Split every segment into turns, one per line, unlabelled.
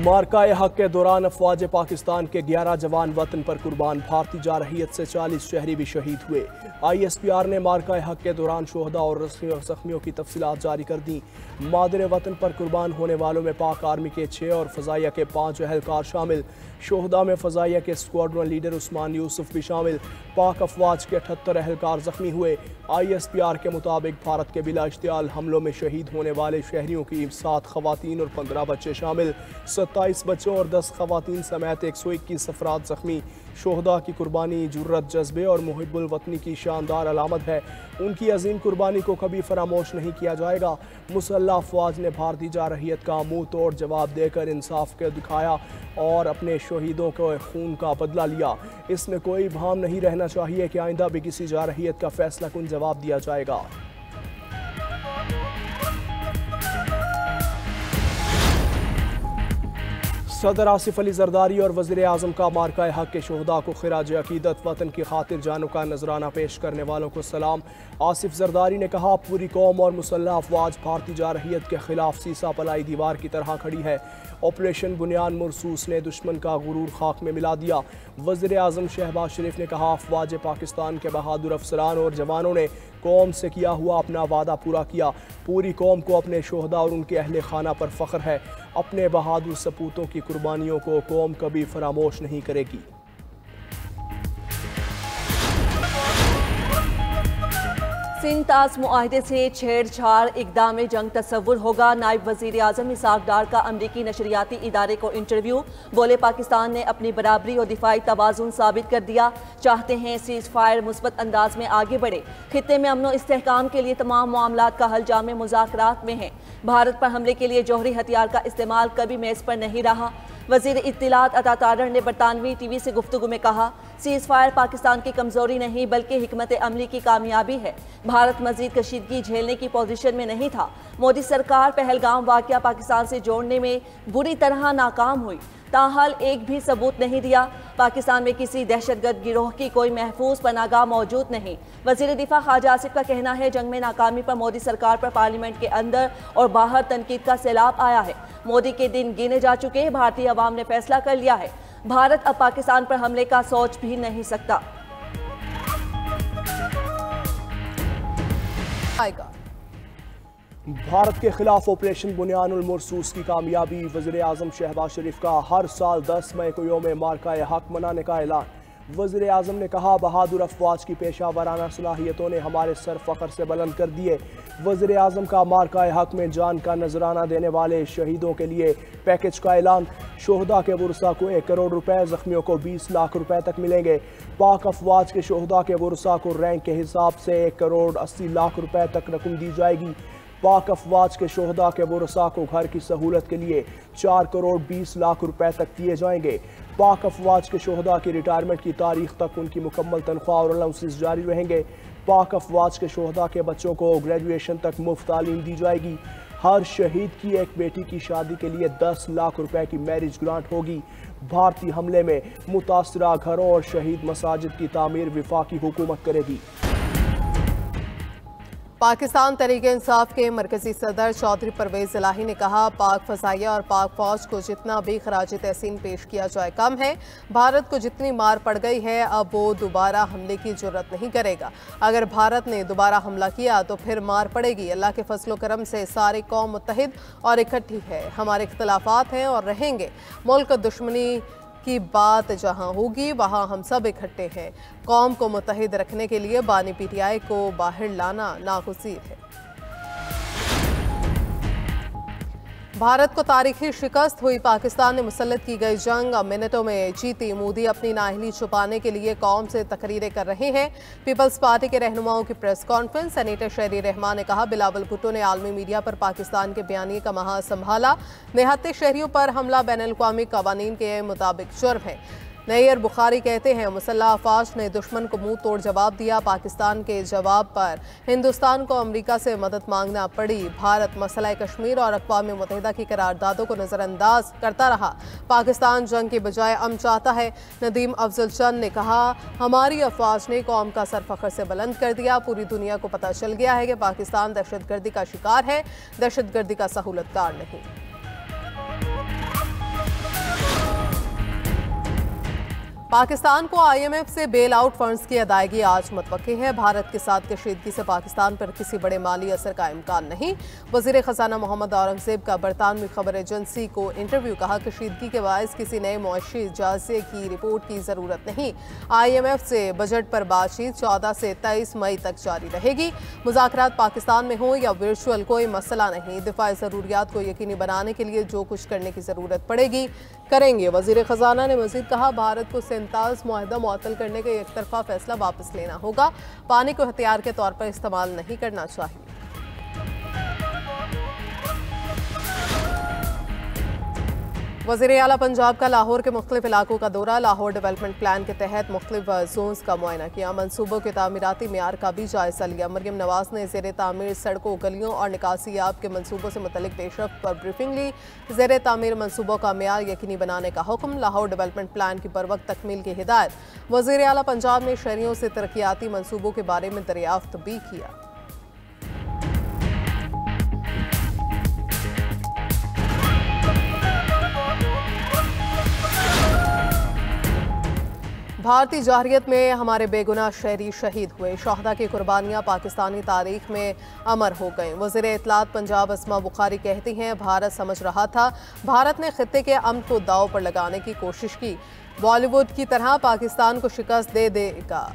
मार्काए हक के दौरान अफवाज पाकिस्तान के 11 जवान वतन पर कुर्बान। भारतीय जारहियत से 40 शहरी भी शहीद हुए। ISPR ने मार्काए हक के दौरान शोहदा और जख्मियों की तफसीलात जारी कर दी। मादरे वतन पर कुर्बान होने वालों में पाक आर्मी के 6 और फ़ज़ाइया के 5 अहलकार शामिल। शोहदा में फ़ज़ाइया के स्क्वाड्रन लीडर उस्मान यूसुफ भी शामिल। पाक अफवाज के 78 अहलकार जख्मी हुए। ISPR के मुताबिक भारत के बिला इश्तियाल हमलों में शहीद होने वाले शहरियों की 7 ख़वातीन और 15 बच्चे शामिल। 27 बच्चों और 10 ख़वातीन समेत 121 अफराद जख्मी। शोहदा की कुर्बानी जुर्रत, जज्बे और मुहिब्बुल वतनी की शानदार अलामत है। उनकी अजीम कुर्बानी को कभी फरामोश नहीं किया जाएगा। मुसल्लह अफवाज ने भारतीय जारहियत का मुंह तोड़ जवाब देकर इंसाफ के दिखाया और अपने शहीदों के खून का बदला लिया। इसमें कोई भाम नहीं रहना चाहिए कि आइंदा भी किसी जारहियत का फैसला कुन जवाब दिया जाएगा। सदर आसिफ अली जरदारी और वज़ीर आज़म का मार्काए हक के शोहदा को खिराज अकीदत, वतन की खातिर जानों का नजराना पेश करने वालों को सलाम। आसिफ जरदारी ने कहा, पूरी कौम और मुसल्लह अफवाज भारतीय जारहियत के खिलाफ सीसा पलाई दीवार की तरह खड़ी है। ऑपरेशन बुनियान मुरसूस ने दुश्मन का गुरूर खाक में मिला दिया। वज़ीर आज़म शहबाज शरीफ ने कहा, अफवाज पाकिस्तान के बहादुर अफसरान और जवानों ने कौम से किया हुआ अपना वादा पूरा किया। पूरी कौम को अपने शोहदा और उनके अहले खाना पर फ़ख्र है। अपने बहादुर सपूतों की कुर्बानियों को कौम कभी फरामोश नहीं करेगी।
सिंतास मुआहदे से छेड़छाड़ इक़दाम जंग तस्वुर होगा। नायब वज़ीर आज़म इसाक डार का अमरीकी नशरियाती इदारे को इंटरव्यू। बोले, पाकिस्तान ने अपनी बराबरी और दिफाई तवाज़ुन साबित कर दिया। चाहते हैं सीज़ फायर मुस्बत अंदाज में आगे बढ़े। खित्ते में अमन इस्तेहकाम के लिए तमाम मामलात का हल जामे मुज़ाकरात में है। भारत पर हमले के लिए जौहरी हथियार का इस्तेमाल कभी मेज़ पर नहीं रहा। वज़ीर इत्तिलात अता तारड़ ने बरतानवी TV से गुफ्तगू में कहा, सीज़ फायर पाकिस्तान की कमज़ोरी नहीं बल्कि हिकमत अमली की कामयाबी है। भारत मज़ीद कशीदगी झेलने की पोजीशन में नहीं था। मोदी सरकार पहलगाम वाक़या पाकिस्तान से जोड़ने में बुरी तरह नाकाम हुई, ताहाल एक भी सबूत नहीं दिया। पाकिस्तान में किसी दहशतगर्द गिरोह की कोई महफूज पनागाह मौजूद नहीं। वज़ीर दिफा ख्वाजा आसिफ का कहना है, जंग में नाकामी पर मोदी सरकार पर पार्लियामेंट के अंदर और बाहर तनकीद का सैलाब आया है। मोदी के दिन गिने जा चुके हैं। भारतीय अवाम ने फैसला कर लिया है। भारत अब पाकिस्तान पर हमले का सोच भी नहीं सकता।
भारत के खिलाफ ऑपरेशन बुनियानुल मुरसूस की कामयाबी। वज़ीर आज़म शहबाज शरीफ का हर साल 10 मई को यौम मार्काए हक मनाने का ऐलान। वज़ीर आज़म ने कहा, बहादुर अफवाज की पेशा वराना सलाहियतों ने हमारे सर फ़ख्र से बुलंद कर दिए। वज़ीर आज़म का मार्काए हक में जान का नजराना देने वाले शहीदों के लिए पैकेज का ऐलान। शोहदा के वुरसा को 1 करोड़ रुपए, जख्मियों को 20 लाख रुपए तक मिलेंगे। पाक अफवाज के शोहदा के वुरसा को रैंक के हिसाब से 1 करोड़ 80 लाख रुपए तक रकम दी जाएगी। पाक अफवाज के शोहदा के वुरसा को घर की सहूलत के लिए 4 करोड़ 20 लाख रुपए तक दिए जाएंगे। पाक अफवाज के शोहदा की रिटायरमेंट की तारीख तक उनकी मुकम्मल तनख्वाह और अलाउंसेस जारी रहेंगे। पाक अफवाज के शोहदा के बच्चों को ग्रेजुएशन तक मुफ्त तालीम दी जाएगी। हर शहीद की एक बेटी की शादी के लिए 10 लाख रुपए की मैरिज ग्रांट होगी। भारतीय हमले में मुतासरा घरों और शहीद मसाजिद की तामीर वफाकी हुकूमत करेगी।
पाकिस्तान तहरीक-ए-इंसाफ के मरकजी सदर चौधरी परवेज इलाही ने कहा, पाक फजाइया और पाक फौज को जितना भी खराज तहसीन पेश किया जाए कम है। भारत को जितनी मार पड़ गई है अब वो दोबारा हमले की जरूरत नहीं करेगा। अगर भारत ने दोबारा हमला किया तो फिर मार पड़ेगी। अल्लाह के फजलो करम से सारी कौम मुत्तहिद और इकट्ठी है। हमारे इख्तलाफात हैं और रहेंगे। मुल्क दुश्मनी की बात जहां होगी वहां हम सब इकट्ठे हैं। कौम को मुत्तहिद रखने के लिए बानी PTI को बाहर लाना नागुज़ीर है। भारत को तारीखी शिकस्त हुई। पाकिस्तान ने मुसल्लत की गई जंग अब मिनटों में जीती। मोदी अपनी नाअहली छुपाने के लिए कौम से तकरीरें कर रहे हैं। पीपल्स पार्टी के रहनुमाओं की प्रेस कॉन्फ्रेंस। सेनेटर शहरी रहमान ने कहा, बिलावल भुट्टो ने आलमी मीडिया पर पाकिस्तान के बयानिए का महाज संभाला। निहत्ते शहरियों पर हमला बैनुल-अक़वामी कवानीन के मुताबिक जुर्म है। नैयर बुखारी कहते हैं, मुसल्लह अफवाज ने दुश्मन को मुंह तोड़ जवाब दिया। पाकिस्तान के जवाब पर हिंदुस्तान को अमेरिका से मदद मांगना पड़ी। भारत मसला कश्मीर और अक़वाम मुत्तहिदा की करारदादों को नज़रअंदाज करता रहा। पाकिस्तान जंग के बजाय अमन चाहता है। नदीम अफजल चंद ने कहा, हमारी अफवाज ने कौम का सर फ़ख्र से बुलंद कर दिया। पूरी दुनिया को पता चल गया है कि पाकिस्तान दहशतगर्दी का शिकार है, दहशतगर्दी का सहूलतकार नहीं। पाकिस्तान को IMF से बेल आउट फंड्स की अदायगी आज मुतवक्की है। भारत के साथ कशीदगी से पाकिस्तान पर किसी बड़े माली असर का इम्कान नहीं। वजीर खजाना मोहम्मद औरंगजेब का बरतानवी खबर एजेंसी को इंटरव्यू। कहा कशीदगी के बायस किसी नए मुआशी जायजे की रिपोर्ट की जरूरत नहीं। IMF से बजट पर बातचीत 14 से 23 मई तक जारी रहेगी। मुज़ाकरात पाकिस्तान में हो या वर्चुअल कोई मसला नहीं। दिफाई ज़रूरियात को यकीनी बनाने के लिए जो कुछ करने की ज़रूरत पड़ेगी करेंगे। वजीर खजाना ने मजीद कहा भारत को सेंताज मुआहदा मुअत्तल करने का एक तरफा फैसला वापस लेना होगा। पानी को हथियार के तौर पर इस्तेमाल नहीं करना चाहिए। वज़ीर आला पंजाब का लाहौर के मुख्तलिफ इलाकों का दौरा। लाहौर डेवलपमेंट प्लान के तहत मुख्तलिफ जोन्स का मुआयना किया। मनसूबों के तामीराती मेयार का भी जायजा लिया। मरियम नवाज ने ज़ेर तामीर सड़कों, गलियों और निकासियाब के मनसूबों से मुतल्लिक पेशरफ्त पर ब्रीफिंग ली। ज़ेर तामीर मनसूबों का मेयार यकीनी बनाने का हुक्म। लाहौर डेवलपमेंट प्लान की बरवक्त तकमील की हिदायत। वज़ीर आला पंजाब ने शहरियों से तरक्याती मनसूबों के बारे में दरियाफ्त भी किया। भारतीय जारहियत में हमारे बेगुनाह शहरी शहीद हुए। शहदा की कुर्बानियाँ पाकिस्तानी तारीख में अमर हो गईं। वज़ीर इत्तलात पंजाब अस्मा बुखारी कहती हैं भारत समझ रहा था भारत ने खित्ते के अमन को दाव पर लगाने की कोशिश की। बॉलीवुड की तरह पाकिस्तान को शिकस्त दे देगा।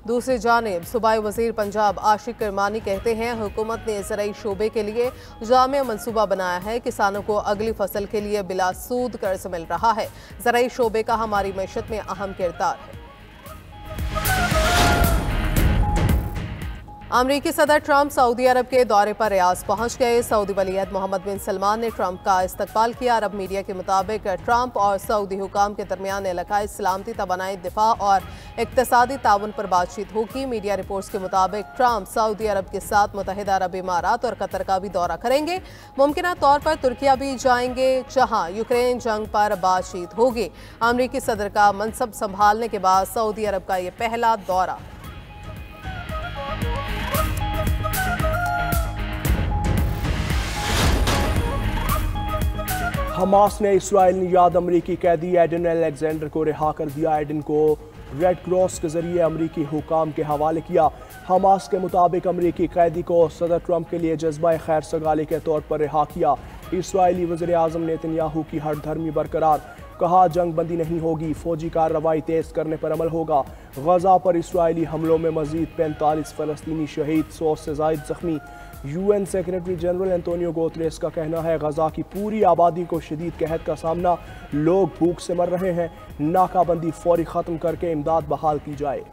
दूसरी जानिब सूबाई वज़ीर पंजाब आशिक करमानी कहते हैं हुकूमत ने ज़राई शोबे के लिए जामिया मनसूबा बनाया है। किसानों को अगली फसल के लिए बिला सूद कर्ज मिल रहा है। ज़राई शोबे का हमारी मैशत में अहम किरदार है। अमरीकी सदर ट्रंप सऊदी अरब के दौरे पर रियाद पहुंच गए। सऊदी वलीअहद मोहम्मद बिन सलमान ने ट्रंप का इस्तकबाल किया। अरब मीडिया के मुताबिक ट्रंप और सऊदी हुकाम के दरमियान इलाकाई सलामती, तवानाई, दिफा और इक्तसादी ताउन पर बातचीत होगी। मीडिया रिपोर्ट्स के मुताबिक ट्रंप सऊदी अरब के साथ मुत्तहिदा अरब इमारात और कतर का भी दौरा करेंगे। मुमकिना तौर पर तुर्किया भी जाएंगे जहां यूक्रेन जंग पर बातचीत होगी। अमरीकी सदर का मनसब संभालने के बाद सऊदी अरब का यह पहला दौरा।
हमास ने इसराइल निजाद अमरीकी कैदी एडन अलेक्जेंडर को रिहा कर दिया। एडन को रेड क्रॉस के जरिए अमरीकी हुकाम के हवाले किया। हमास के मुताबिक अमरीकी कैदी को सदर ट्रंप के लिए जज्बा खैर सगाली के तौर पर रिहा किया। इसराइली वज़ीर आज़म नेतन्याहू की हरधर्मी बरकरार। कहा जंग बंदी नहीं होगी, फौजी कार्रवाई तेज करने पर अमल होगा। गजा पर इसराइली हमलों में मजीद 45 फ़लस्तीनी शहीद, 100 से ज़ायद जख्मी। UN secretary general Antonio Guterres का कहना है गजा की पूरी आबादी को शदीद कहत का सामना, लोग भूख से मर रहे हैं। नाकाबंदी फौरी ख़त्म करके इमदाद बहाल की जाए।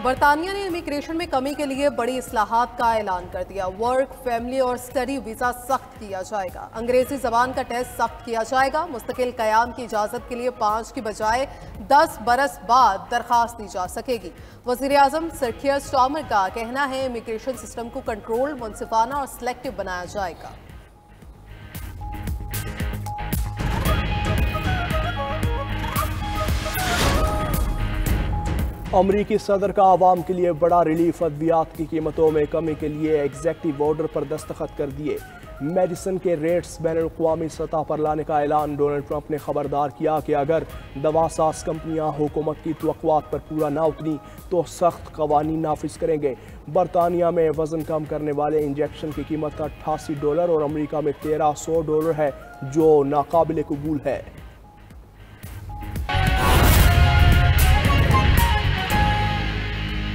बरतानिया ने इमिग्रेशन में कमी के लिए बड़ी इस्लाहात का ऐलान कर दिया। वर्क, फैमिली और स्टडी वीज़ा सख्त किया जाएगा। अंग्रेजी ज़बान का टेस्ट सख्त किया जाएगा। मुस्तकिल क़याम की इजाज़त के लिए 5 की बजाय 10 बरस बाद दरख्वास्त दी जा सकेगी। वज़ीर आज़म सर कियर स्टारमर का कहना है इमिग्रेशन सिस्टम को कंट्रोल, मुनसिफाना और सिलेक्टिव बनाया जाएगा।
अमरीकी सदर का आवाम के लिए बड़ा रिलीफ। अद्वियात की कीमतों में कमी के लिए एग्जेक्टिव ऑर्डर पर दस्तखत कर दिए। मेडिसिन के रेट्स बैनुल-अक़वामी सतह पर लाने का ऐलान। डोनाल्ड ट्रंप ने खबरदार किया कि अगर दवासाज कंपनियां हुकूमत की तवक्कुआत पर पूरा ना उतरी तो सख्त कवानीन नाफिज करेंगे। बरतानिया में वजन कम करने वाले इंजेक्शन की कीमत $88 और अमरीका में $1300 है, जो नाकाबिल कबूल है।